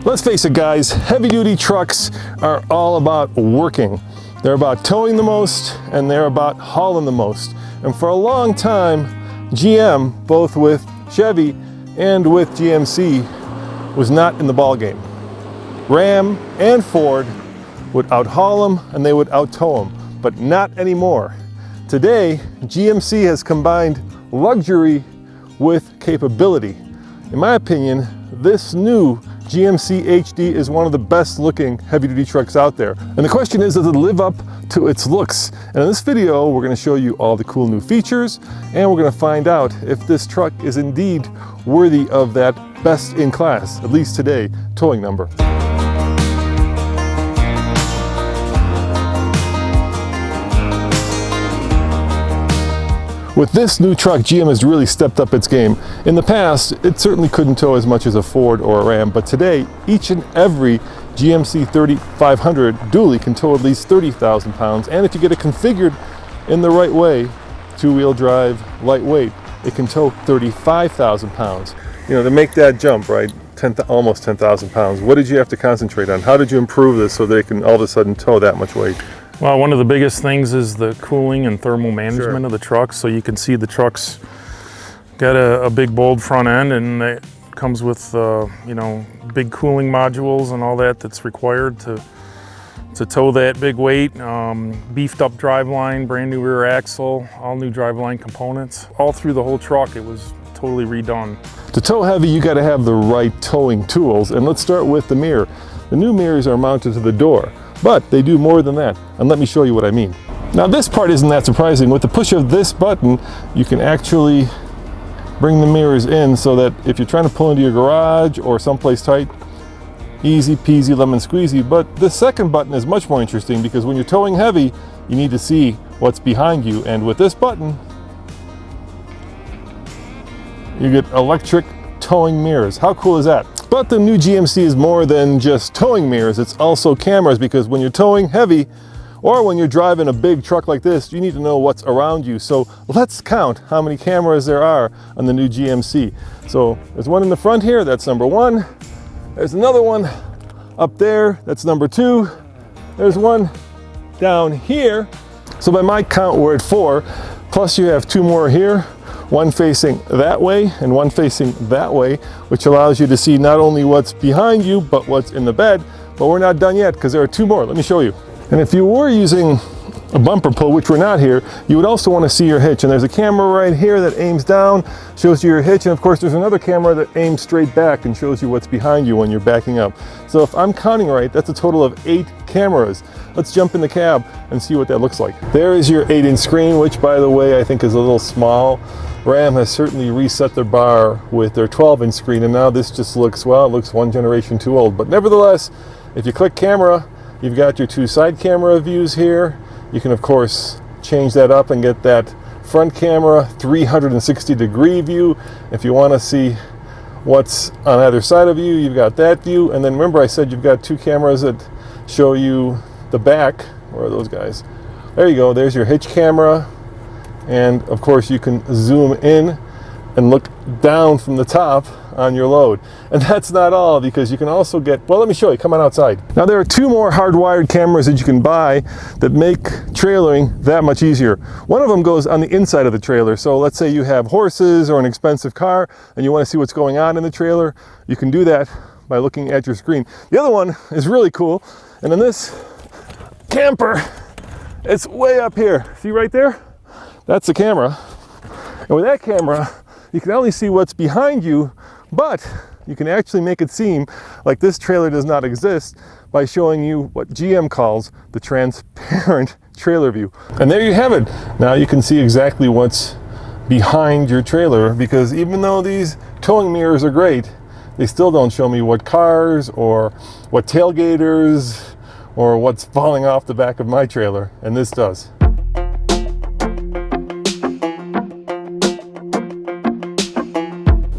Let's face it, guys, heavy-duty trucks are all about working. They're about towing the most, and they're about hauling the most. And for a long time, GM, both with Chevy and with GMC, was not in the ballgame. Ram and Ford would out-haul them, and they would out-tow them, but not anymore. Today, GMC has combined luxury with capability. In my opinion, this new GMC HD is one of the best looking heavy-duty trucks out there. And the question is, does it live up to its looks? And in this video, we're going to show you all the cool new features, and we're going to find out if this truck is indeed worthy of that best in class, at least today, towing number. With this new truck, GM has really stepped up its game. In the past, it certainly couldn't tow as much as a Ford or a Ram, but today, each and every GMC 3500 dually can tow at least 30,000 pounds, and if you get it configured in the right way, two-wheel drive, lightweight, it can tow 35,000 pounds. You know, to make that jump, right, almost 10,000 pounds, what did you have to concentrate on? How did you improve this so they can all of a sudden tow that much weight? Well, one of the biggest things is the cooling and thermal management of the truck. So you can see the truck's got a big bold front end, and it comes with you know, big cooling modules and all that that's required to tow that big weight. Beefed up driveline, brand new rear axle, all new driveline components. All through the whole truck, it was totally redone. To tow heavy, you got to have the right towing tools, and let's start with the mirror. The new mirrors are mounted to the door, but they do more than that, and let me show you what I mean. Now this part isn't that surprising. With the push of this button, you can actually bring the mirrors in so that if you're trying to pull into your garage or someplace tight, easy peasy lemon squeezy. But the second button is much more interesting because when you're towing heavy, you need to see what's behind you, and with this button, you get electric towing mirrors. How cool is that? But the new GMC is more than just towing mirrors, it's also cameras, because when you're towing heavy or when you're driving a big truck like this, you need to know what's around you. So let's count how many cameras there are on the new GMC. So there's one in the front here, that's number one. There's another one up there, that's number two. There's one down here. So by my count, we're at 4, plus you have 2 more here. One facing that way and one facing that way, which allows you to see not only what's behind you, but what's in the bed. But we're not done yet because there are 2 more. Let me show you. And if you were using a bumper pull, which we're not here, you would also want to see your hitch. And there's a camera right here that aims down, shows you your hitch. And of course, there's another camera that aims straight back and shows you what's behind you when you're backing up. So if I'm counting right, that's a total of 8 cameras. Let's jump in the cab and see what that looks like. There is your 8-inch screen, which by the way, I think is a little small. Ram has certainly reset their bar with their 12-inch screen, and now this just looks, well, it looks one generation too old. But nevertheless, if you click camera, you've got your 2 side camera views here. You can, of course, change that up and get that front camera 360-degree view. If you want to see what's on either side of you, you've got that view. And then remember I said you've got 2 cameras that show you the back. Where are those guys? There you go. There's your hitch camera. And of course you can zoom in and look down from the top on your load. And that's not all, because you can also get, well, let me show you, come on outside. Now there are 2 more hardwired cameras that you can buy that make trailering that much easier. One of them goes on the inside of the trailer. So let's say you have horses or an expensive car and you want to see what's going on in the trailer. You can do that by looking at your screen. The other one is really cool. And in this camper, it's way up here. See right there? That's the camera. And with that camera, you can only see what's behind you, but you can actually make it seem like this trailer does not exist by showing you what GM calls the transparent trailer view. And there you have it. Now you can see exactly what's behind your trailer, because even though these towing mirrors are great, they still don't show me what cars or what tailgaters or what's falling off the back of my trailer, and this does.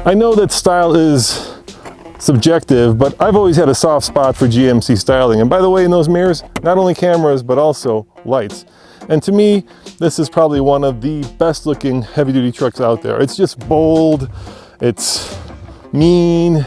I know that style is subjective, but I've always had a soft spot for GMC styling. And by the way, in those mirrors, not only cameras, but also lights. And to me, this is probably one of the best looking heavy duty trucks out there. It's just bold, it's mean,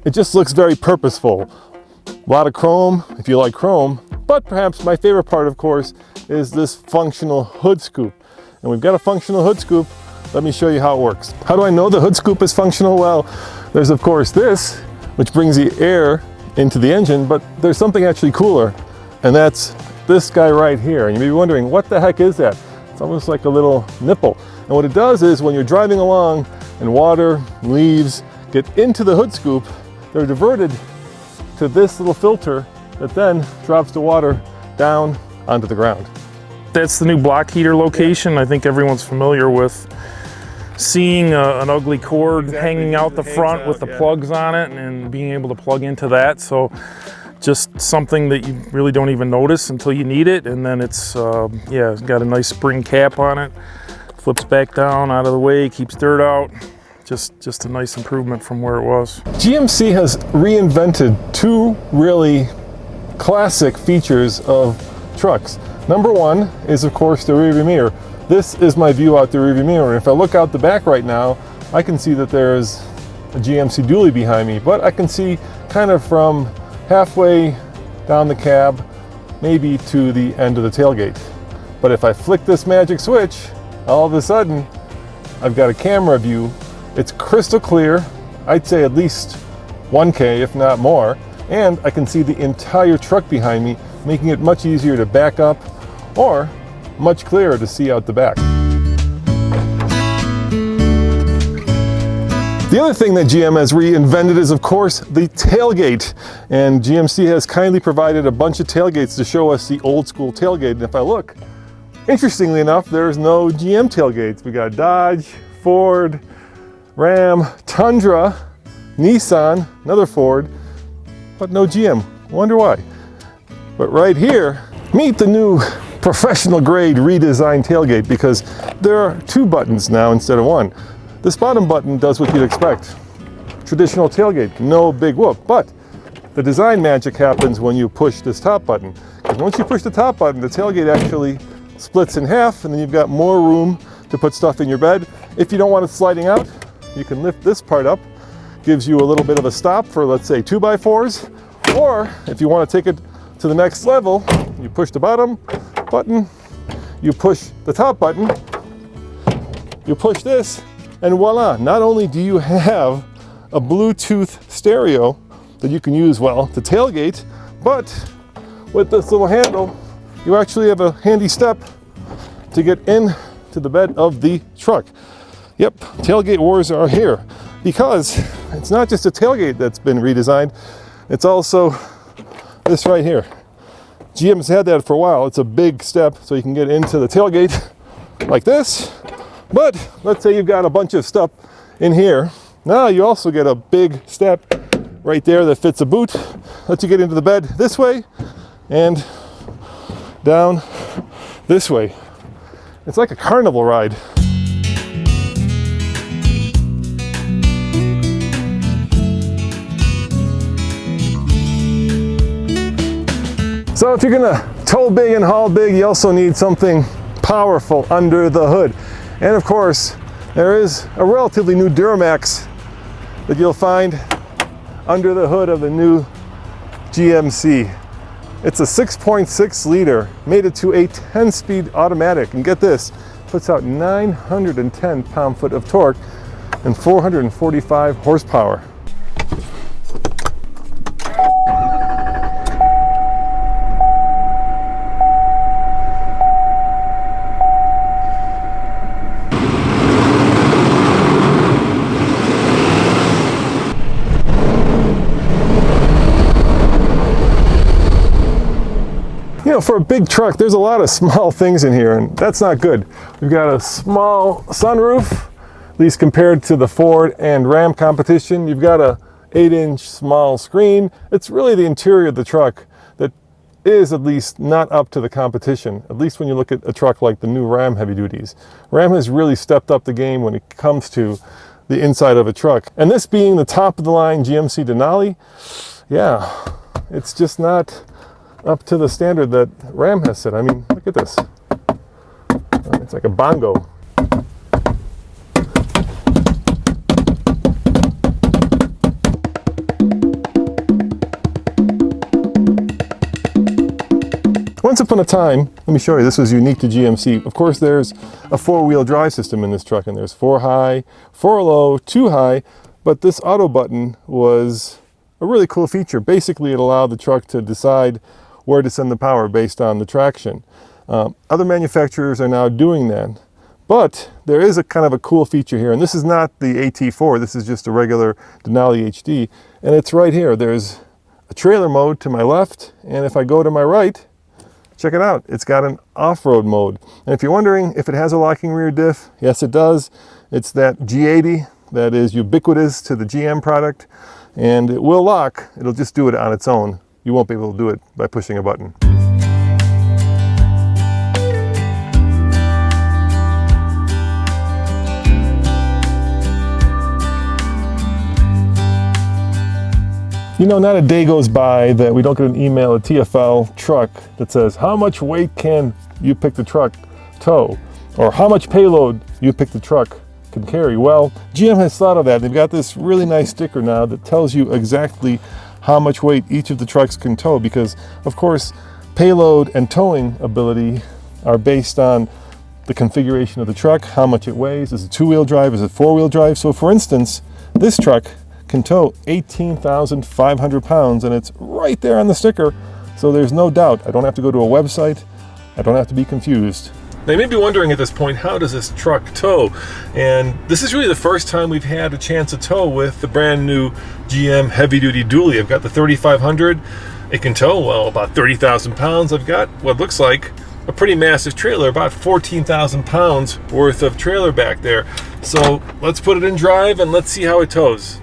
It just looks very purposeful. A lot of chrome, if you like chrome, but perhaps my favorite part, of course, is this functional hood scoop. And we've got a functional hood scoop. Let me show you how it works. How do I know the hood scoop is functional? Well, there's of course this, which brings the air into the engine, but there's something actually cooler, and that's this guy right here. And you may be wondering, what the heck is that? It's almost like a little nipple. And what it does is when you're driving along and water, leaves get into the hood scoop, they're diverted to this little filter that then drops the water down onto the ground. That's the new block heater location. I think everyone's familiar with seeing an ugly cord hanging out the front with the plugs on it and being able to plug into that. So just something that you really don't even notice until you need it. And then it's, it's got a nice spring cap on it. Flips back down, out of the way, keeps dirt out. Just a nice improvement from where it was. GMC has reinvented two really classic features of trucks. Number one is, of course, the rearview mirror. This is my view out the rearview mirror. And if I look out the back right now, I can see that there's a GMC dually behind me, but I can see kind of from halfway down the cab, maybe to the end of the tailgate. But if I flick this magic switch, all of a sudden, I've got a camera view. It's crystal clear. I'd say at least 1K, if not more. And I can see the entire truck behind me, making it much easier to back up or much clearer to see out the back. The other thing that GM has reinvented is, of course, the tailgate. And GMC has kindly provided a bunch of tailgates to show us the old school tailgate. And if I look, interestingly enough, there's no GM tailgates. We got Dodge, Ford, Ram, Tundra, Nissan, another Ford, but no GM. Wonder why. But right here, meet the new professional grade redesigned tailgate, because there are two buttons now instead of one. This bottom button does what you'd expect. Traditional tailgate, no big whoop, but the design magic happens when you push this top button. Because once you push the top button, the tailgate actually splits in half, and then you've got more room to put stuff in your bed. If you don't want it sliding out, you can lift this part up. Gives you a little bit of a stop for, let's say, 2x4s. Or if you want to take it to the next level, you push the bottom button, you push the top button, you push this, and voila. Not only do you have a Bluetooth stereo that you can use, well, to tailgate, but with this little handle, you actually have a handy step to get in to the bed of the truck. Yep, tailgate wars are here, because it's not just a tailgate that's been redesigned, it's also this right here. GM's had that for a while. It's a big step so you can get into the tailgate like this. But let's say you've got a bunch of stuff in here. Now you also get a big step right there that fits a boot. Lets you get into the bed this way and down this way. It's like a carnival ride. So if you're gonna tow big and haul big, you also need something powerful under the hood. And of course, there is a relatively new Duramax that you'll find under the hood of the new GMC. It's a 6.6 liter, made it to a 10-speed automatic. And get this, puts out 910 pound-foot of torque and 445 horsepower. You know, for a big truck, there's a lot of small things in here, and that's not good. We've got a small sunroof, at least compared to the Ford and Ram competition. You've got a 8-inch small screen. It's really the interior of the truck that is at least not up to the competition, at least when you look at a truck like the new Ram Heavy Duties. Ram has really stepped up the game when it comes to the inside of a truck. And this being the top of the line GMC Denali, yeah, it's just not up to the standard that Ram has set. I mean, look at this. It's like a bongo. once upon a time, let me show you, this was unique to GMC. Of course, there's a 4-wheel drive system in this truck, and there's 4 high, 4 low, 2 high, but this auto button was a really cool feature. Basically, it allowed the truck to decide where to send the power based on the traction. Other manufacturers are now doing that, but there is a kind of a cool feature here, and this is not the AT4, this is just a regular Denali HD, and it's right here. There's a trailer mode to my left, and if I go to my right, check it out, it's got an off-road mode. And if you're wondering if it has a locking rear diff, yes it does. It's that G80 that is ubiquitous to the GM product, and it will lock. It'll just do it on its own. You won't be able to do it by pushing a button. You know, not a day goes by that we don't get an email, a TFL truck that says, how much weight can you pick the truck tow? Or how much payload you pick the truck can carry? Well, GM has thought of that. They've got this really nice sticker now that tells you exactly how much weight each of the trucks can tow, because of course payload and towing ability are based on the configuration of the truck, how much it weighs. Is it 2-wheel drive? Is it 4-wheel drive? So for instance, this truck can tow 18,500 pounds, and it's right there on the sticker, so there's no doubt. I don't have to go to a website. I don't have to be confused. They may be wondering at this point, how does this truck tow? And this is really the first time we've had a chance to tow with the brand new GM heavy duty dually. I've got the 3500. It can tow, well, about 30,000 pounds. I've got what looks like a pretty massive trailer, about 14,000 pounds worth of trailer back there. So let's put it in drive and let's see how it tows.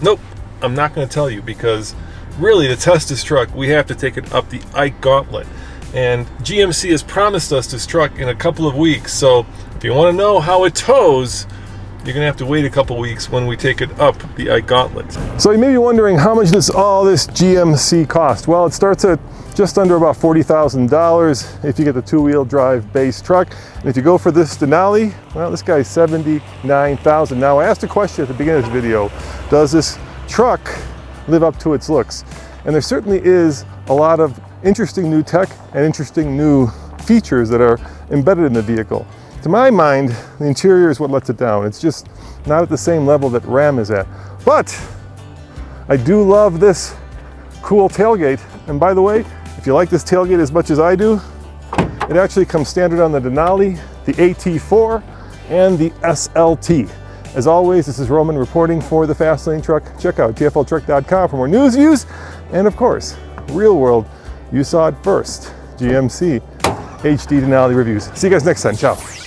Nope, I'm not going to tell you, because really to test this truck we have to take it up the Ike Gauntlet, and GMC has promised us this truck in a couple of weeks. So if you want to know how it tows, you're gonna have to wait a couple weeks when we take it up the Ike Gauntlet. So you may be wondering, how much does all this GMC cost? Well, it starts at just under about $40,000 if you get the 2-wheel drive base truck. And if you go for this Denali, well, this guy's $79,000. Now, I asked a question at the beginning of this video, does this truck live up to its looks? And there certainly is a lot of interesting new tech and interesting new features that are embedded in the vehicle. To my mind, the interior is what lets it down. It's just not at the same level that Ram is at. But I do love this cool tailgate. And by the way, if you like this tailgate as much as I do, it actually comes standard on the Denali, the AT4, and the SLT. As always, this is Roman reporting for the Fast Lane Truck. Check out tfltruck.com for more news, views, and of course, real world, you saw it first, GMC HD Denali reviews. See you guys next time. Ciao.